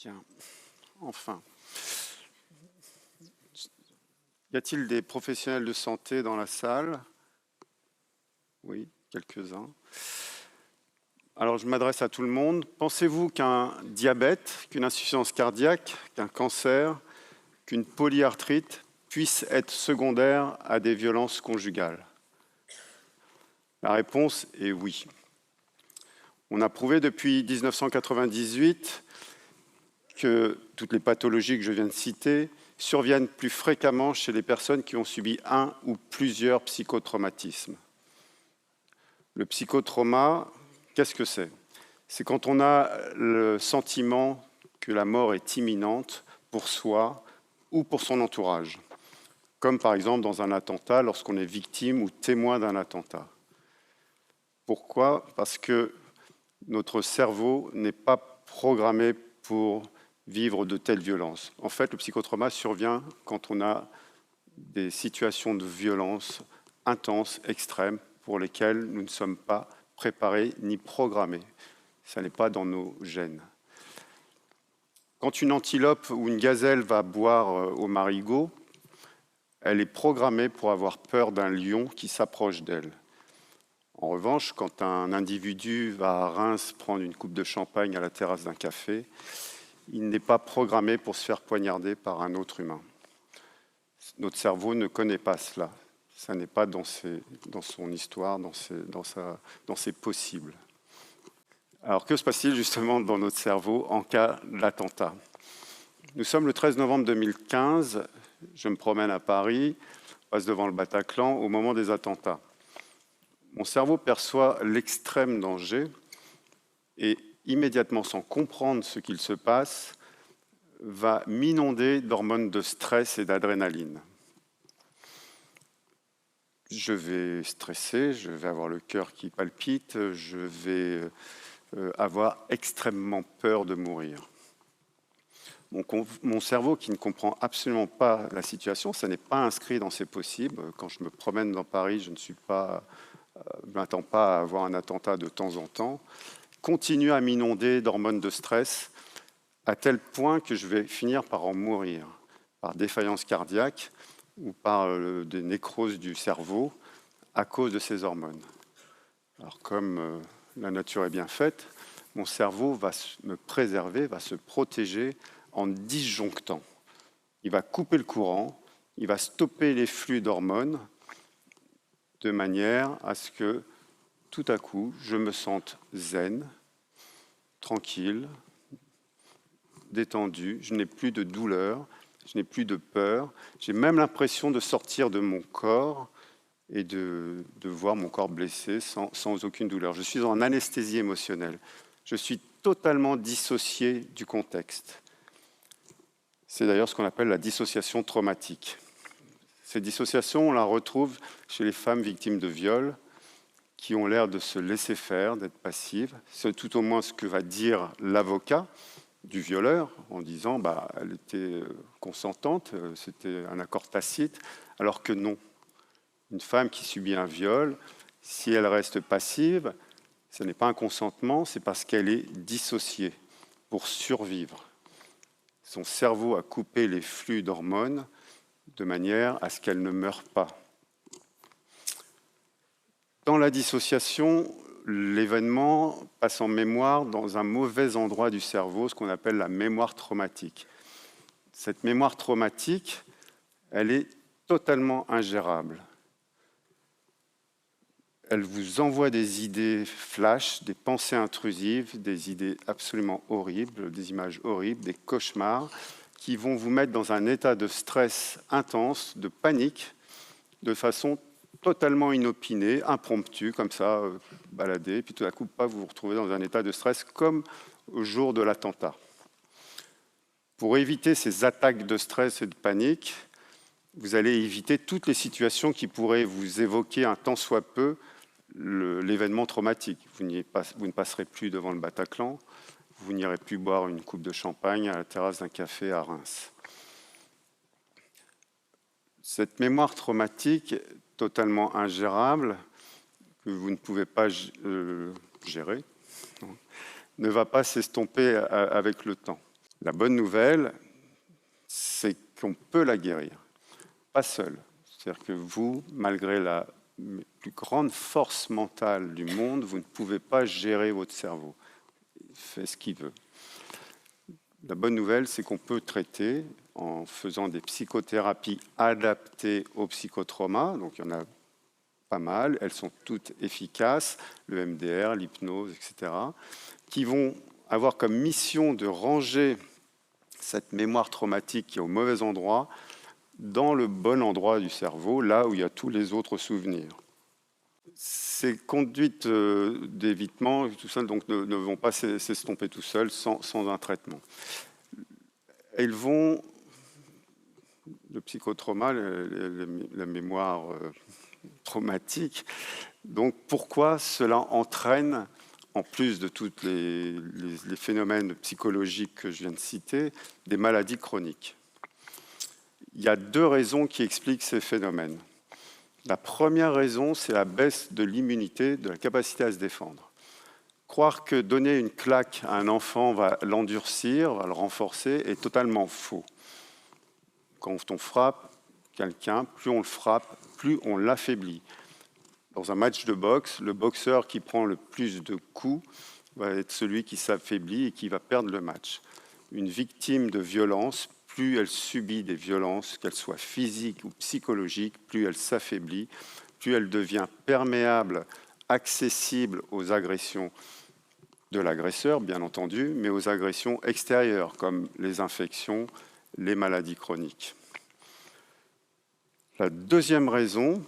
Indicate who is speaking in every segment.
Speaker 1: Bien, enfin. Y a-t-il des professionnels de santé dans la salle? Oui, quelques-uns. Alors je m'adresse à tout le monde. Pensez-vous qu'un diabète, qu'une insuffisance cardiaque, qu'un cancer, qu'une polyarthrite puisse être secondaire à des violences conjugales? La réponse est oui. On a prouvé depuis 1998 que toutes les pathologies que je viens de citer surviennent plus fréquemment chez les personnes qui ont subi un ou plusieurs psychotraumatismes. Le psychotrauma, qu'est-ce que c'est? C'est quand on a le sentiment que la mort est imminente pour soi ou pour son entourage, comme par exemple dans un attentat, lorsqu'on est victime ou témoin d'un attentat. Pourquoi? Parce que notre cerveau n'est pas programmé pour vivre de telles violences. En fait, le psychotrauma survient quand on a des situations de violence intenses, extrêmes, pour lesquelles nous ne sommes pas préparés ni programmés. Ça n'est pas dans nos gènes. Quand une antilope ou une gazelle va boire au marigot, elle est programmée pour avoir peur d'un lion qui s'approche d'elle. En revanche, quand un individu va à Reims prendre une coupe de champagne à la terrasse d'un café, il n'est pas programmé pour se faire poignarder par un autre humain. Notre cerveau ne connaît pas cela. Ça n'est pas dans son histoire, dans ses possibles. Alors, que se passe-t-il justement dans notre cerveau en cas d'attentat? Nous sommes le 13 novembre 2015, je me promène à Paris, passe devant le Bataclan au moment des attentats. Mon cerveau perçoit l'extrême danger et immédiatement, sans comprendre ce qu'il se passe, va m'inonder d'hormones de stress et d'adrénaline. Je vais stresser, je vais avoir le cœur qui palpite, je vais avoir extrêmement peur de mourir. Mon cerveau, qui ne comprend absolument pas la situation, ça n'est pas inscrit dans ses possibles. Quand je me promène dans Paris, je ne m'attends pas à avoir un attentat de temps en temps, continue à m'inonder d'hormones de stress à tel point que je vais finir par en mourir, par défaillance cardiaque ou par des nécroses du cerveau à cause de ces hormones. Alors comme la nature est bien faite, mon cerveau va me préserver, va se protéger en disjonctant. Il va couper le courant, il va stopper les flux d'hormones de manière à ce que tout à coup, je me sente zen, tranquille, détendu, je n'ai plus de douleur, je n'ai plus de peur, j'ai même l'impression de sortir de mon corps et de voir mon corps blessé sans aucune douleur. Je suis en anesthésie émotionnelle. Je suis totalement dissocié du contexte. C'est d'ailleurs ce qu'on appelle la dissociation traumatique. Cette dissociation, on la retrouve chez les femmes victimes de viol qui ont l'air de se laisser faire, d'être passives. C'est tout au moins ce que va dire l'avocat du violeur en disant elle était consentante, c'était un accord tacite, alors que non. Une femme qui subit un viol, si elle reste passive, ce n'est pas un consentement, c'est parce qu'elle est dissociée pour survivre. Son cerveau a coupé les flux d'hormones de manière à ce qu'elle ne meure pas. Dans la dissociation, l'événement passe en mémoire dans un mauvais endroit du cerveau, ce qu'on appelle la mémoire traumatique. Cette mémoire traumatique, elle est totalement ingérable. Elle vous envoie des idées flash, des pensées intrusives, des idées absolument horribles, des images horribles, des cauchemars, qui vont vous mettre dans un état de stress intense, de panique, de façon totalement inopinée, impromptue, comme ça, baladée, et puis tout à coup, vous vous retrouvez dans un état de stress comme au jour de l'attentat. Pour éviter ces attaques de stress et de panique, vous allez éviter toutes les situations qui pourraient vous évoquer un tant soit peu l'événement traumatique. Vous ne passerez plus devant le Bataclan, vous n'irez plus boire une coupe de champagne à la terrasse d'un café à Reims. Cette mémoire traumatique totalement ingérable, que vous ne pouvez pas gérer, ne va pas s'estomper avec le temps. La bonne nouvelle, c'est qu'on peut la guérir, pas seul. C'est-à-dire que vous, malgré la plus grande force mentale du monde, vous ne pouvez pas gérer votre cerveau. Il fait ce qu'il veut. La bonne nouvelle, c'est qu'on peut traiter en faisant des psychothérapies adaptées au psychotrauma. Donc, il y en a pas mal. Elles sont toutes efficaces, le MDR, l'hypnose, etc., qui vont avoir comme mission de ranger cette mémoire traumatique qui est au mauvais endroit dans le bon endroit du cerveau, là où il y a tous les autres souvenirs. Ces conduites d'évitement, tout ça, donc, ne vont pas s'estomper tout seuls sans un traitement. Elles vont, le psychotrauma, la mémoire traumatique, donc pourquoi cela entraîne, en plus de tous les phénomènes psychologiques que je viens de citer, des maladies chroniques. Il y a 2 raisons qui expliquent ces phénomènes. La première raison, c'est la baisse de l'immunité, de la capacité à se défendre. Croire que donner une claque à un enfant va l'endurcir, va le renforcer, est totalement faux. Quand on frappe quelqu'un, plus on le frappe, plus on l'affaiblit. Dans un match de boxe, le boxeur qui prend le plus de coups va être celui qui s'affaiblit et qui va perdre le match. Une victime de violence, plus elle subit des violences, qu'elles soient physiques ou psychologiques, plus elle s'affaiblit, plus elle devient perméable, accessible aux agressions de l'agresseur, bien entendu, mais aux agressions extérieures, comme les infections, les maladies chroniques. La deuxième raison,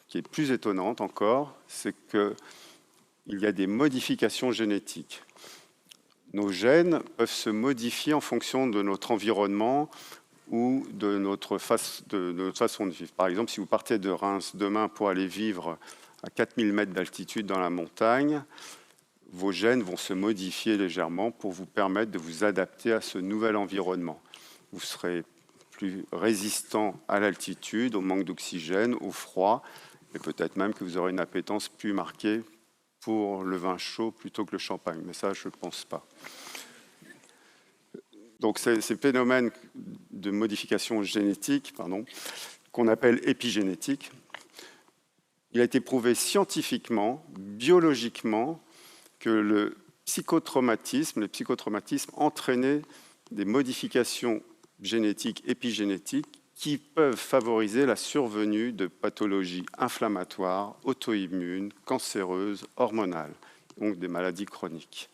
Speaker 1: qui est plus étonnante encore, c'est qu'il y a des modifications génétiques. Nos gènes peuvent se modifier en fonction de notre environnement ou de notre façon de vivre. Par exemple, si vous partez de Reims demain pour aller vivre à 4000 mètres d'altitude dans la montagne, vos gènes vont se modifier légèrement pour vous permettre de vous adapter à ce nouvel environnement. Vous serez plus résistant à l'altitude, au manque d'oxygène, au froid, et peut-être même que vous aurez une appétence plus marquée pour le vin chaud plutôt que le champagne, mais ça, je ne pense pas. Donc, ces phénomènes de modification génétique, qu'on appelle épigénétique, il a été prouvé scientifiquement, biologiquement, que le psychotraumatisme, les psychotraumatismes entraînaient des modifications génétiques, épigénétiques, qui peuvent favoriser la survenue de pathologies inflammatoires, auto-immunes, cancéreuses, hormonales, donc des maladies chroniques.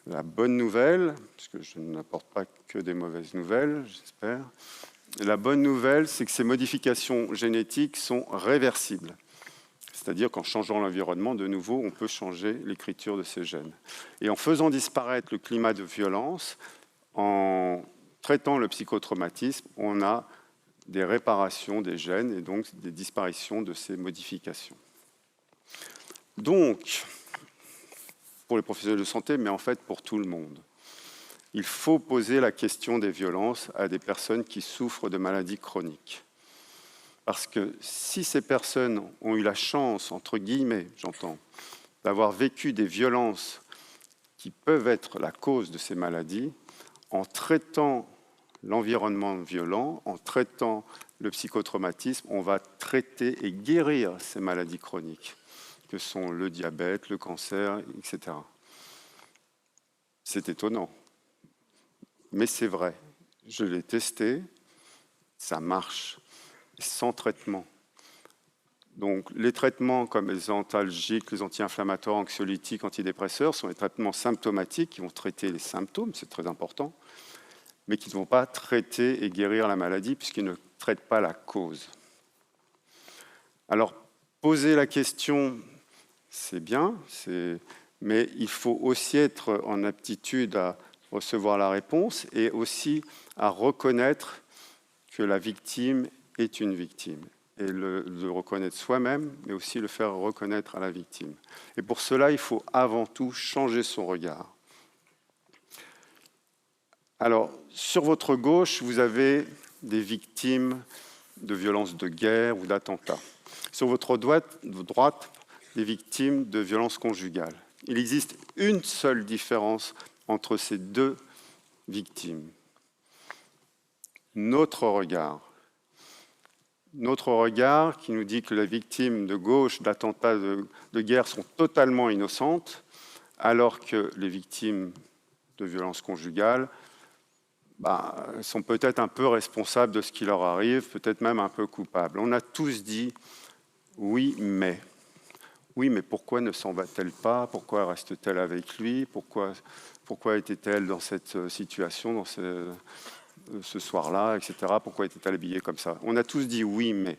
Speaker 1: La bonne nouvelle, parce que je n'apporte pas que des mauvaises nouvelles, j'espère, la bonne nouvelle, c'est que ces modifications génétiques sont réversibles. C'est-à-dire qu'en changeant l'environnement, de nouveau, on peut changer l'écriture de ces gènes. Et en faisant disparaître le climat de violence, en traitant le psychotraumatisme, on a des réparations des gènes et donc des disparitions de ces modifications. Donc, pour les professionnels de santé, mais en fait pour tout le monde, il faut poser la question des violences à des personnes qui souffrent de maladies chroniques. Parce que si ces personnes ont eu la chance, entre guillemets, j'entends, d'avoir vécu des violences qui peuvent être la cause de ces maladies, en traitant l'environnement violent, en traitant le psychotraumatisme, on va traiter et guérir ces maladies chroniques, que sont le diabète, le cancer, etc. C'est étonnant, mais c'est vrai. Je l'ai testé, ça marche, sans traitement. Donc, les traitements comme les antalgiques, les anti-inflammatoires, anxiolytiques, antidépresseurs sont des traitements symptomatiques qui vont traiter les symptômes, c'est très important, mais qui ne vont pas traiter et guérir la maladie puisqu'ils ne traitent pas la cause. Alors, poser la question, c'est bien, mais il faut aussi être en aptitude à recevoir la réponse et aussi à reconnaître que la victime est une victime. Et le reconnaître soi-même, mais aussi le faire reconnaître à la victime. Et pour cela, il faut avant tout changer son regard. Alors, sur votre gauche, vous avez des victimes de violences de guerre ou d'attentats. Sur votre droite, des victimes de violences conjugales. Il existe une seule différence entre ces deux victime. Notre regard qui nous dit que les victimes de gauche d'attentats de guerre sont totalement innocentes, alors que les victimes de violences conjugales sont peut-être un peu responsables de ce qui leur arrive, peut-être même un peu coupables. On a tous dit « oui, mais ». Oui, mais pourquoi ne s'en va-t-elle pas? Pourquoi reste-t-elle avec lui? Pourquoi était-elle dans cette situation, dans ce soir-là, etc. Pourquoi était-elle habillée comme ça? On a tous dit oui, mais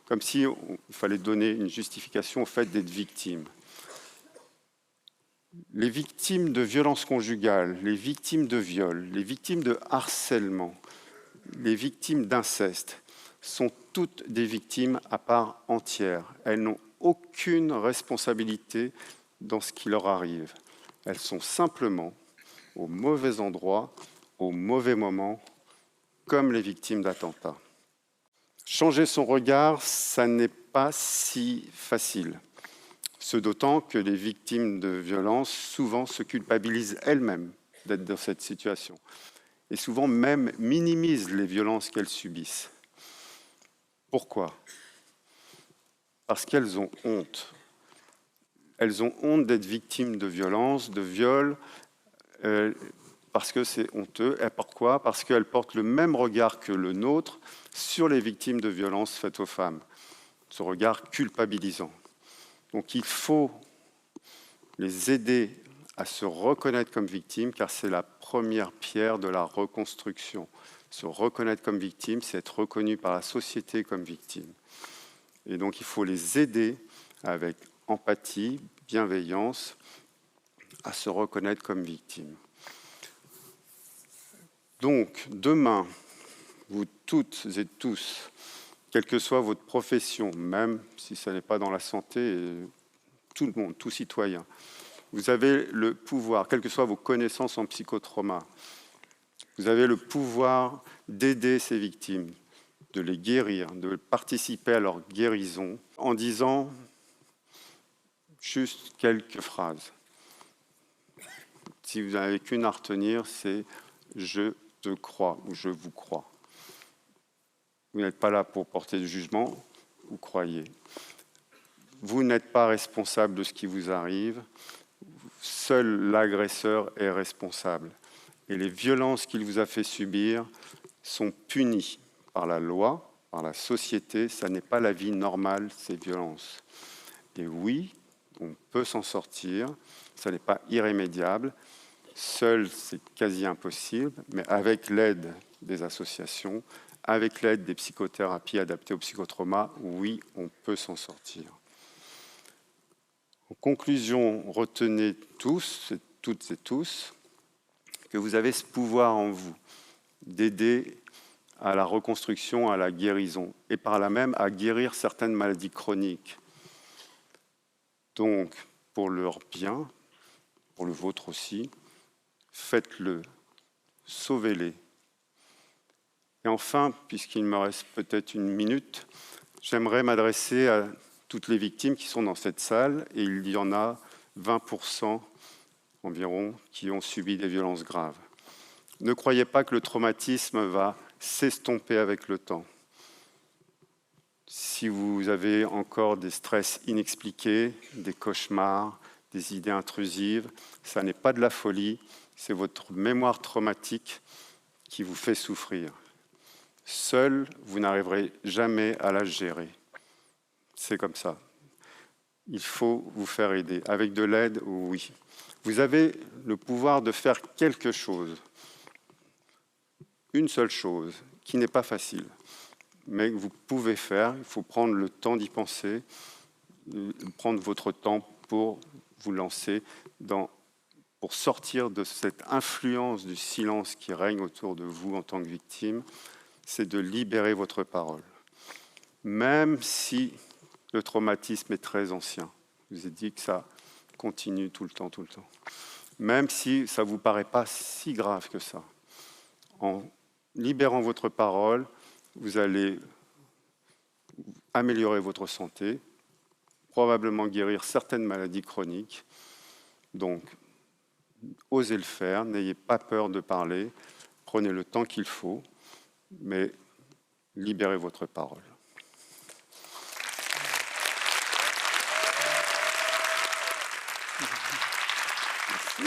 Speaker 1: comme si il fallait donner une justification au fait d'être victime. Les victimes de violences conjugales, les victimes de viol, les victimes de harcèlement, les victimes d'inceste sont toutes des victimes à part entière. Elles n'ont aucune responsabilité dans ce qui leur arrive. Elles sont simplement au mauvais endroit, au mauvais moment, comme les victimes d'attentats. Changer son regard, ça n'est pas si facile. Ce d'autant que les victimes de violences souvent se culpabilisent elles-mêmes d'être dans cette situation et souvent même minimisent les violences qu'elles subissent. Pourquoi? Parce qu'elles ont honte. Elles ont honte d'être victimes de violences, de viols, parce que c'est honteux. Et pourquoi? Parce qu'elles portent le même regard que le nôtre sur les victimes de violences faites aux femmes, ce regard culpabilisant. Donc il faut les aider à se reconnaître comme victimes, car c'est la première pierre de la reconstruction. Se reconnaître comme victime, c'est être reconnu par la société comme victime. Et donc il faut les aider avec empathie, bienveillance, à se reconnaître comme victime. Donc demain, vous toutes et tous, quelle que soit votre profession, même si ce n'est pas dans la santé, tout le monde, tout citoyen, vous avez le pouvoir, quelles que soient vos connaissances en psychotrauma, vous avez le pouvoir d'aider ces victimes, de les guérir, de participer à leur guérison en disant juste quelques phrases. Si vous n'avez qu'une à retenir, c'est « je te crois » ou « je vous crois ». Vous n'êtes pas là pour porter du jugement, vous croyez. Vous n'êtes pas responsable de ce qui vous arrive. Seul l'agresseur est responsable. Et les violences qu'il vous a fait subir sont punies par la loi, par la société. Ça n'est pas la vie normale, ces violences. Et oui, on peut s'en sortir. Ça n'est pas irrémédiable. Seul, c'est quasi impossible. Mais avec l'aide des associations, avec l'aide des psychothérapies adaptées au psychotrauma, oui, on peut s'en sortir. En conclusion, retenez tous, toutes et tous, que vous avez ce pouvoir en vous d'aider à la reconstruction, à la guérison, et par là même à guérir certaines maladies chroniques. Donc, pour leur bien, pour le vôtre aussi, faites-le, sauvez-les. Et enfin, puisqu'il me reste peut-être une minute, j'aimerais m'adresser à toutes les victimes qui sont dans cette salle, et il y en a 20% environ qui ont subi des violences graves. Ne croyez pas que le traumatisme va s'estomper avec le temps. Si vous avez encore des stress inexpliqués, des cauchemars, des idées intrusives, ça n'est pas de la folie, c'est votre mémoire traumatique qui vous fait souffrir. Seul, vous n'arriverez jamais à la gérer. C'est comme ça. Il faut vous faire aider. Avec de l'aide, oui. Vous avez le pouvoir de faire quelque chose. Une seule chose, qui n'est pas facile, mais que vous pouvez faire. Il faut prendre le temps d'y penser, prendre votre temps pour vous lancer pour sortir de cette influence du silence qui règne autour de vous en tant que victime. C'est de libérer votre parole. Même si le traumatisme est très ancien. Je vous ai dit que ça continue tout le temps. Même si ça ne vous paraît pas si grave que ça. En libérant votre parole, vous allez améliorer votre santé, probablement guérir certaines maladies chroniques. Donc, osez le faire, n'ayez pas peur de parler. Prenez le temps qu'il faut, mais libérez votre parole. Merci.